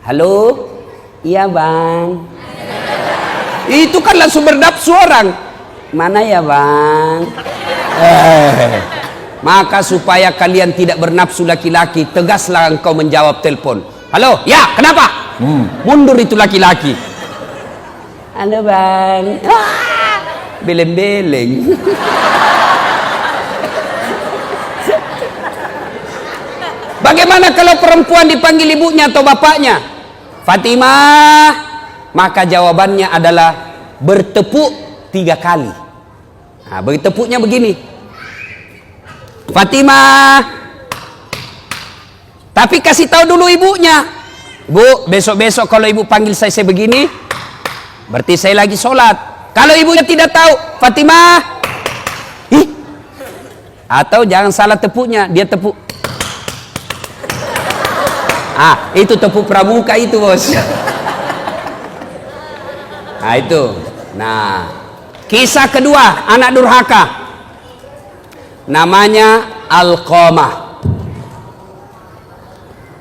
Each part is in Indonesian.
Halo? Iya bang. Itu kan langsung bernafsu orang. Mana ya bang? Maka supaya kalian tidak bernafsu laki-laki, tegaslah engkau menjawab telepon. Halo? Ya, kenapa? Mundur itu laki-laki. Halo bang. Beleng-beleng. Bagaimana kalau perempuan dipanggil ibunya atau bapaknya? Fatimah, maka jawabannya adalah bertepuk 3 kali. Nah, bertepuknya begini. Fatimah. Tapi kasih tahu dulu ibunya. Bu, besok-besok kalau ibu panggil saya begini, berarti saya lagi sholat. Kalau ibunya tidak tahu, Fatimah. Atau jangan salah tepuknya, dia tepuk. Itu tepuk pramuka itu bos. Nah itu. Nah, kisah kedua anak durhaka, namanya Alqamah.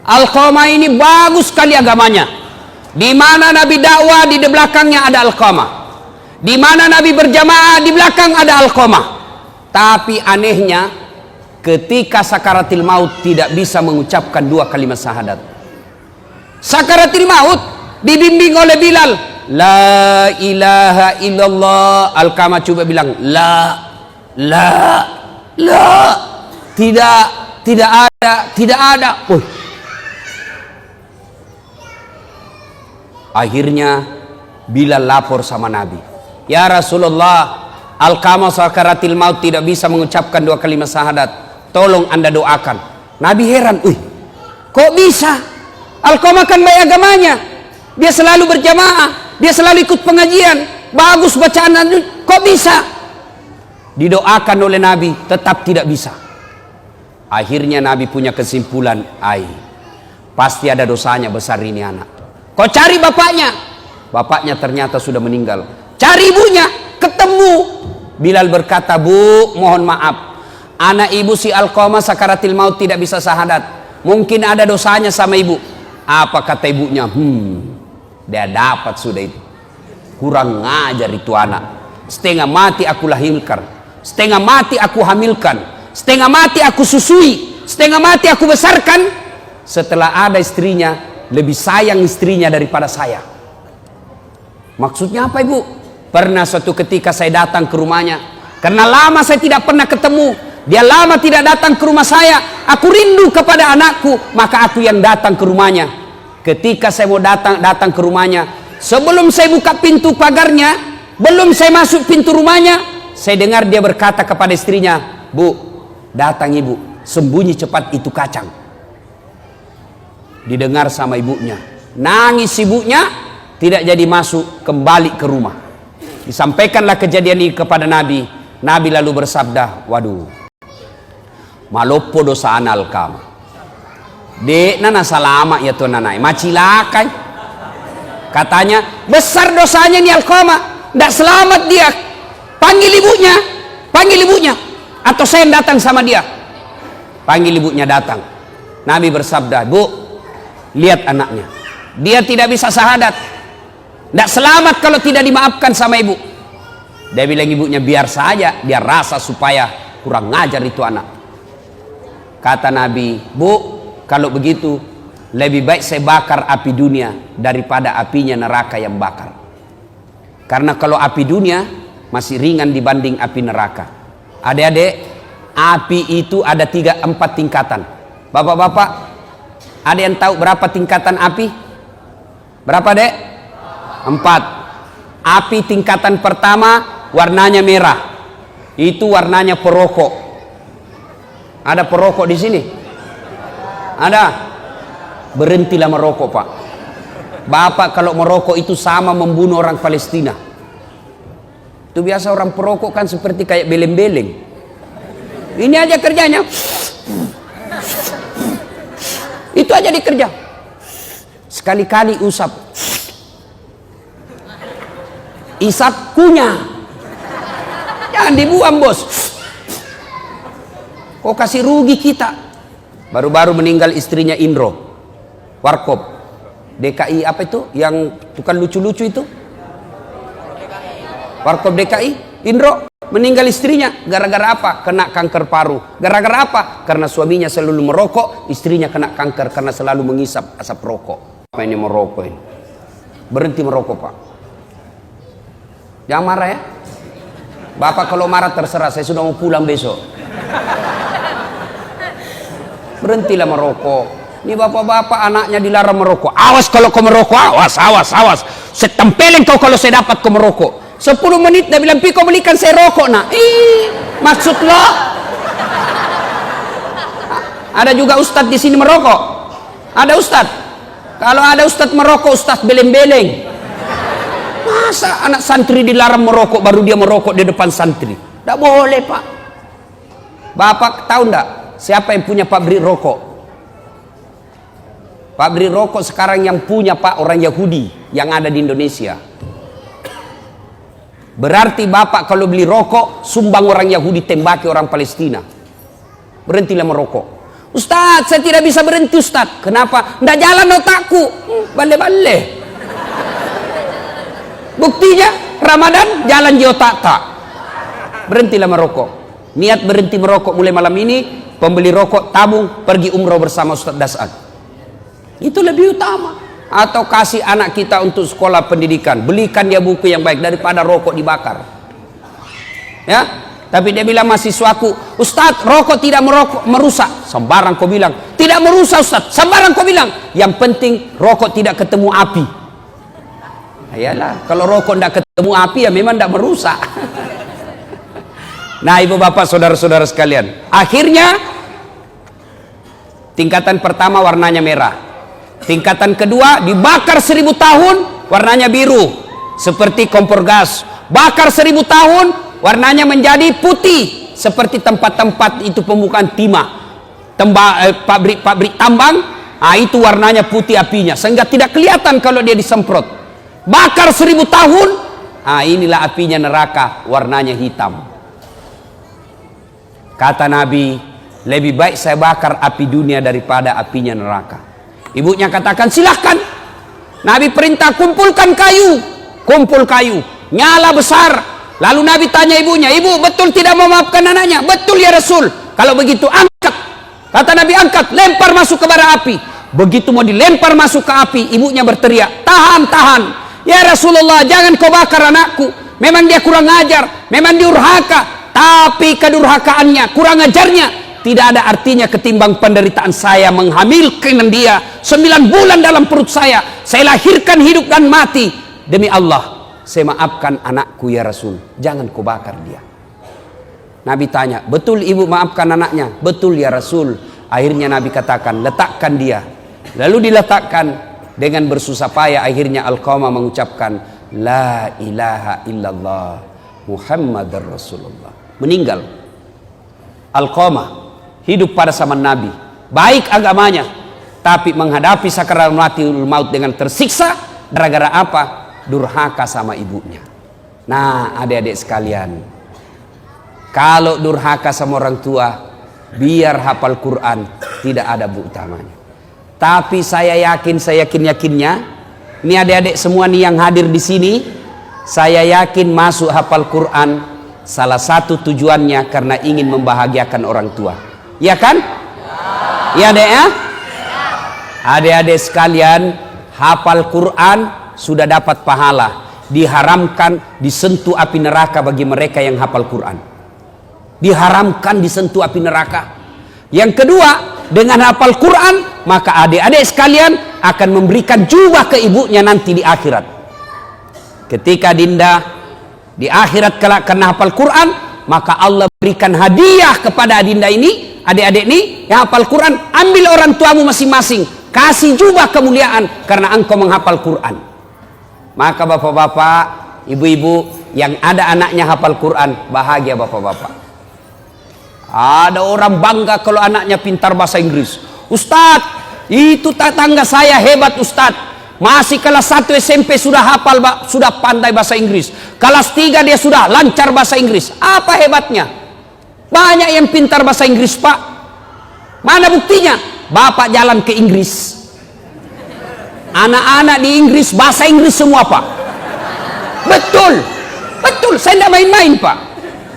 Alqamah ini bagus sekali agamanya. Di mana Nabi dakwah, di belakangnya ada Alqamah. Di mana Nabi berjamaah, di belakang ada Alqamah. Tapi anehnya, ketika sakaratil maut tidak bisa mengucapkan 2 kalimat syahadat. Sakaratil maut dibimbing oleh Bilal, la ilaha illallah. Alqamah coba bilang la, tidak ada. Akhirnya Bilal lapor sama Nabi, ya Rasulullah, Alqamah sakaratil maut tidak bisa mengucapkan 2 kalimat syahadat, tolong anda doakan. Nabi heran, kok bisa? Alqamah kan baik agamanya, dia selalu berjamaah, dia selalu ikut pengajian, bagus bacaan, kok bisa? Didoakan oleh Nabi, tetap tidak bisa. Akhirnya Nabi punya kesimpulan, pasti ada dosanya besar ini anak. Kau cari bapaknya, bapaknya ternyata sudah meninggal. Cari ibunya, ketemu. Bilal berkata, Bu, mohon maaf, anak ibu si Alqamah sakaratil maut tidak bisa syahadat, mungkin ada dosanya sama ibu. Apa kata ibunya? Dia dapat sudah itu. Kurang ngajar itu anak. Setengah mati aku lahirkan, setengah mati aku hamilkan, setengah mati aku susui, setengah mati aku besarkan. Setelah ada istrinya, lebih sayang istrinya daripada saya. Maksudnya apa ibu? Pernah suatu ketika saya datang ke rumahnya, karena lama saya tidak pernah ketemu, dia lama tidak datang ke rumah saya, aku rindu kepada anakku, maka aku yang datang ke rumahnya. Ketika saya mau datang ke rumahnya, sebelum saya buka pintu pagarnya, belum saya masuk pintu rumahnya, saya dengar dia berkata kepada istrinya, Bu, datang ibu, sembunyi cepat itu kacang. Didengar sama ibunya, nangis ibunya, tidak jadi masuk kembali ke rumah. Disampaikanlah kejadian ini kepada Nabi. Nabi lalu bersabda, waduh, malopo dosa Alqamah. Dek nana salama ya tuan nanai, macilakai. Katanya besar dosanya nih Alqamah, tidak selamat dia. Panggil ibunya, atau saya yang datang sama dia. Panggil ibunya datang. Nabi bersabda, Bu, lihat anaknya, dia tidak bisa syahadat, tidak selamat kalau tidak dimaafkan sama ibu. Dia bilang ibunya, biar saja, dia rasa supaya kurang ngajar itu anak. Kata Nabi, Bu, kalau begitu lebih baik saya bakar api dunia daripada apinya neraka yang bakar. Karena kalau api dunia masih ringan dibanding api neraka. Adik-adik, api itu ada 3-4 tingkatan. Bapak-bapak, ada yang tahu berapa tingkatan api? Berapa dek? 4. Api tingkatan pertama warnanya merah, itu warnanya perokok. Ada perokok di sini? Ada? Berhentilah merokok pak. Bapak kalau merokok itu sama membunuh orang Palestina. Itu biasa orang perokok kan seperti kayak beleng-beleng. Ini aja kerjanya. Itu aja dikerja. Sekali-kali usap. Isap kunyah. Jangan dibuang bos. Kok kasih rugi kita. Baru-baru meninggal istrinya Indro Warkop. DKI apa itu? Yang tukang lucu-lucu itu? Warkop DKI. Indro meninggal istrinya. Gara-gara apa? Kena kanker paru. Gara-gara apa? Karena suaminya selalu merokok, istrinya kena kanker karena selalu mengisap asap rokok. Apa ini merokok ini? Berhenti merokok, Pak. Jangan marah ya. Bapak kalau marah terserah, saya sudah mau pulang besok. Berhentilah merokok. Ini bapak-bapak anaknya dilarang merokok. Awas kalau kau merokok, awas, awas, awas. Saya tempelin kau kalau saya dapat kau merokok. 10 menit dia bilang, "Pi, kau belikan saya rokok, nak." Maksud lo? Ada juga ustadz di sini merokok. Ada ustadz. Kalau ada ustadz merokok, ustadz beleng-beleng. Masa anak santri dilarang merokok baru dia merokok di depan santri? Tidak boleh, Pak. Bapak tahu enggak siapa yang punya pabrik rokok? Pabrik rokok sekarang yang punya, Pak, orang Yahudi yang ada di Indonesia. Berarti Bapak kalau beli rokok sumbang orang Yahudi, tembaki orang Palestina. Berhentilah merokok. Ustadz, saya tidak bisa berhenti, Ustadz. Kenapa? Nggak jalan otakku. Bale-bale. Buktinya Ramadan jalan di otak tak. Berhentilah merokok. Niat berhenti merokok mulai malam ini. Pembeli rokok tabung pergi umroh bersama Ustadz Dasad. Itu lebih utama. Atau kasih anak kita untuk sekolah pendidikan, belikan dia buku yang baik daripada rokok dibakar. Ya, tapi dia bilang mahasiswaku, "Ustadz, rokok tidak merusak." Sembarang kau bilang. Tidak merusak, Ustadz. Sembarang kau bilang. Yang penting rokok tidak ketemu api. Ayalah, kalau rokok tidak ketemu api ya memang tidak merusak. Nah, ibu bapak, saudara-saudara sekalian, akhirnya tingkatan pertama warnanya merah. Tingkatan kedua dibakar 1000 tahun warnanya biru seperti kompor gas. Bakar 1000 tahun warnanya menjadi putih seperti tempat-tempat itu pembukaan timah, pabrik tambang. Itu warnanya putih apinya sehingga tidak kelihatan kalau dia disemprot. Bakar 1000 tahun, inilah apinya neraka, warnanya hitam. Kata Nabi, lebih baik saya bakar api dunia daripada apinya neraka. Ibunya katakan, silahkan. Nabi perintah, kumpulkan kayu. Kumpul kayu, nyala besar. Lalu Nabi tanya ibunya, "Ibu, betul tidak memaafkan anaknya?" "Betul ya Rasul." "Kalau begitu angkat." Kata Nabi, angkat, lempar masuk ke bara api. Begitu mau dilempar masuk ke api, ibunya berteriak, "Tahan, tahan. Ya Rasulullah, jangan kau bakar anakku. Memang dia kurang ajar, memang diurhaka. Tapi kedurhakaannya, kurang ajarnya tidak ada artinya ketimbang penderitaan saya menghamilkan dia 9 bulan dalam perut saya. Saya lahirkan hidup dan mati. Demi Allah, saya maafkan anakku ya Rasul. Jangan kau bakar dia." Nabi tanya, "Betul ibu maafkan anaknya?" "Betul ya Rasul." Akhirnya Nabi katakan, "Letakkan dia." Lalu diletakkan dengan bersusah payah. Akhirnya Alqamah mengucapkan, "La ilaha illallah Muhammadar Rasulullah." Meninggal. Alqamah hidup pada zaman Nabi, baik agamanya, tapi menghadapi sakaratul maut dengan tersiksa. Gara-gara apa? Durhaka sama ibunya. Nah, adik-adik sekalian, kalau durhaka sama orang tua, biar hafal Quran, tidak ada bu utamanya. Tapi saya yakin-yakinnya, ini adik-adik semua nih yang hadir di sini, saya yakin masuk hafal Quran salah satu tujuannya karena ingin membahagiakan orang tua. Ya kan? Ya, Dek ya? Adik-adik sekalian, hafal Quran sudah dapat pahala. Diharamkan disentuh api neraka bagi mereka yang hafal Quran. Diharamkan disentuh api neraka. Yang kedua, dengan hafal Quran, maka adik-adik sekalian akan memberikan jubah ke ibunya nanti di akhirat. Ketika dinda di akhirat kelak karena hafal Quran, maka Allah berikan hadiah kepada adinda ini. Adik-adik ini yang hafal Quran, ambil orang tuamu masing-masing, kasih jubah kemuliaan karena engkau menghafal Quran. Maka bapak-bapak, ibu-ibu yang ada anaknya hafal Quran, bahagia bapak-bapak. Ada orang bangga kalau anaknya pintar bahasa Inggris. "Ustadz, itu tetangga saya hebat Ustadz. Masih kelas 1 SMP sudah hafal, sudah pandai bahasa Inggris. Kelas 3 dia sudah lancar bahasa Inggris." Apa hebatnya? Banyak yang pintar bahasa Inggris, Pak. Mana buktinya? Bapak jalan ke Inggris. Anak-anak di Inggris bahasa Inggris semua, Pak. Betul, betul. Saya tidak main-main, Pak.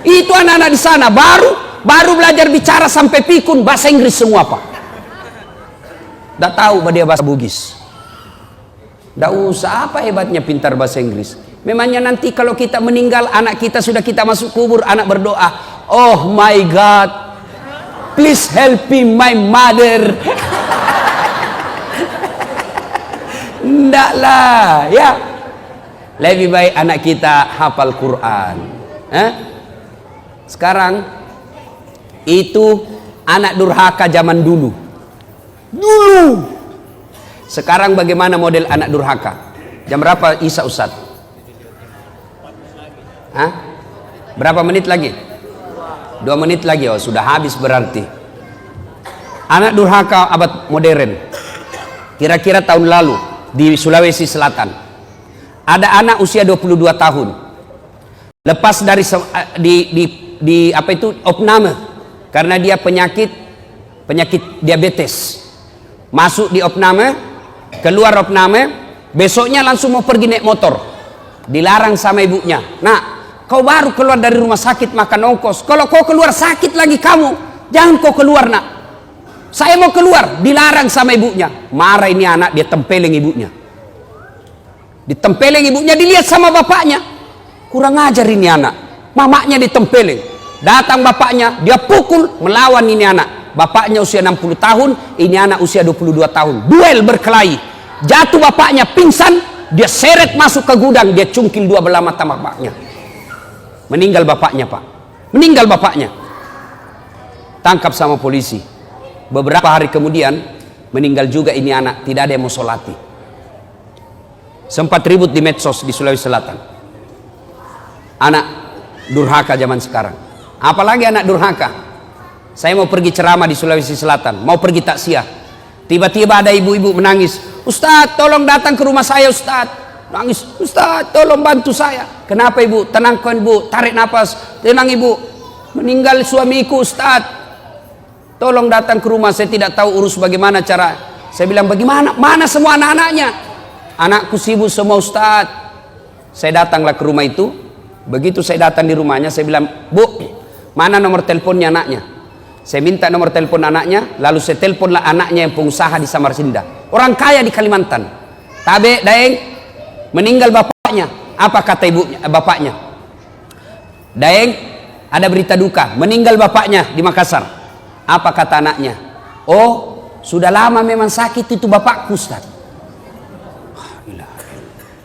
Itu anak-anak di sana baru belajar bicara sampai pikun bahasa Inggris semua, Pak. Tidak tahu dia bahasa Bugis. Tidak usah, apa hebatnya pintar bahasa Inggris. Memangnya nanti kalau kita meninggal, anak kita sudah kita masuk kubur, anak berdoa, oh my God, please help me my mother. Enggak lah, ya. Lebih baik anak kita hafal Quran. Sekarang itu anak durhaka zaman dulu. Sekarang bagaimana model anak durhaka? Jam berapa Isya, Ustaz? Berapa menit lagi? 2 menit lagi. Oh, sudah habis berarti. Anak durhaka abad modern. Kira-kira tahun lalu di Sulawesi Selatan ada anak usia 22 tahun lepas dari di apa itu opname karena dia penyakit diabetes, masuk di opname, keluar opname, besoknya langsung mau pergi naik motor, dilarang sama ibunya. Nah, kau baru keluar dari rumah sakit makan ongkos, kalau kau keluar sakit lagi kamu, jangan kau keluar nak. Saya mau keluar, dilarang sama ibunya. Marah ini anak, dia tempeleng ibunya. Ditempeleng ibunya, dilihat sama bapaknya. Kurang ajar ini anak. Mamanya ditempeleng. Datang bapaknya, dia pukul, melawan ini anak. Bapaknya usia 60 tahun, ini anak usia 22 tahun. Duel berkelahi. Jatuh bapaknya, pingsan, dia seret masuk ke gudang, dia cungkil 2 belah mata bapaknya. Meninggal bapaknya, Pak. Meninggal bapaknya. Tangkap sama polisi. Beberapa hari kemudian meninggal juga ini anak, tidak ada yang mau sholati. Sempat ribut di medsos di Sulawesi Selatan. Anak durhaka zaman sekarang. Apalagi anak durhaka. Saya mau pergi ceramah di Sulawesi Selatan, mau pergi takziah. Tiba-tiba ada ibu-ibu menangis. Ustadz, tolong datang ke rumah saya, Ustadz. Nangis, Ustadz, tolong bantu saya. Kenapa ibu? Tenangkan ibu, tarik nafas. Tenang ibu. Meninggal suamiku, Ustadz. Tolong datang ke rumah, saya tidak tahu urus bagaimana cara. Saya bilang, bagaimana? Mana semua anak-anaknya? Anakku sibuk semua, Ustaz. Saya datanglah ke rumah itu. Begitu saya datang di rumahnya, saya bilang, Bu, mana nomor teleponnya anaknya? Saya minta nomor telepon anaknya, lalu saya teleponlah anaknya yang pengusaha di Samarinda. Orang kaya di Kalimantan. Tabe, Daeng, meninggal bapaknya. Apa kata ibunya, bapaknya? Daeng, ada berita duka, meninggal bapaknya di Makassar. Apa kata anaknya? Oh, sudah lama memang sakit itu bapakku, Ustaz.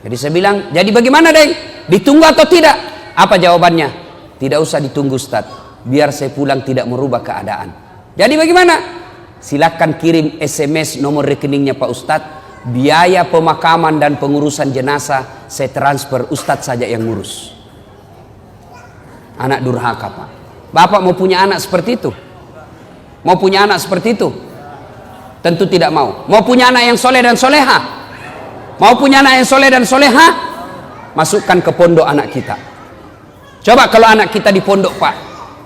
Jadi saya bilang, jadi bagaimana Deng? Ditunggu atau tidak? Apa jawabannya? Tidak usah ditunggu, Ustaz. Biar saya pulang tidak merubah keadaan. Jadi bagaimana? Silakan kirim SMS nomor rekeningnya Pak Ustaz. Biaya pemakaman dan pengurusan jenazah saya transfer, Ustaz saja yang ngurus. Anak durhaka, Pak. Bapak mau punya anak seperti itu? Mau punya anak seperti itu? Tentu tidak mau. Mau punya anak yang soleh dan soleha? Mau punya anak yang soleh dan soleha? Masukkan ke pondok anak kita. Coba kalau anak kita di pondok, Pak.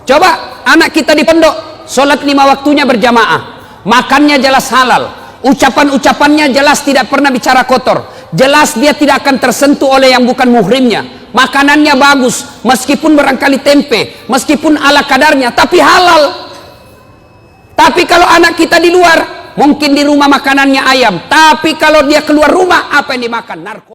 Coba anak kita di pondok, sholat 5 waktunya berjamaah, makannya jelas halal, ucapan-ucapannya jelas tidak pernah bicara kotor, jelas dia tidak akan tersentuh oleh yang bukan muhrimnya, makanannya bagus, meskipun barangkali tempe, meskipun ala kadarnya, tapi halal. Tapi kalau anak kita di luar, mungkin di rumah makanannya ayam, tapi kalau dia keluar rumah, apa yang dimakan? Narkoba.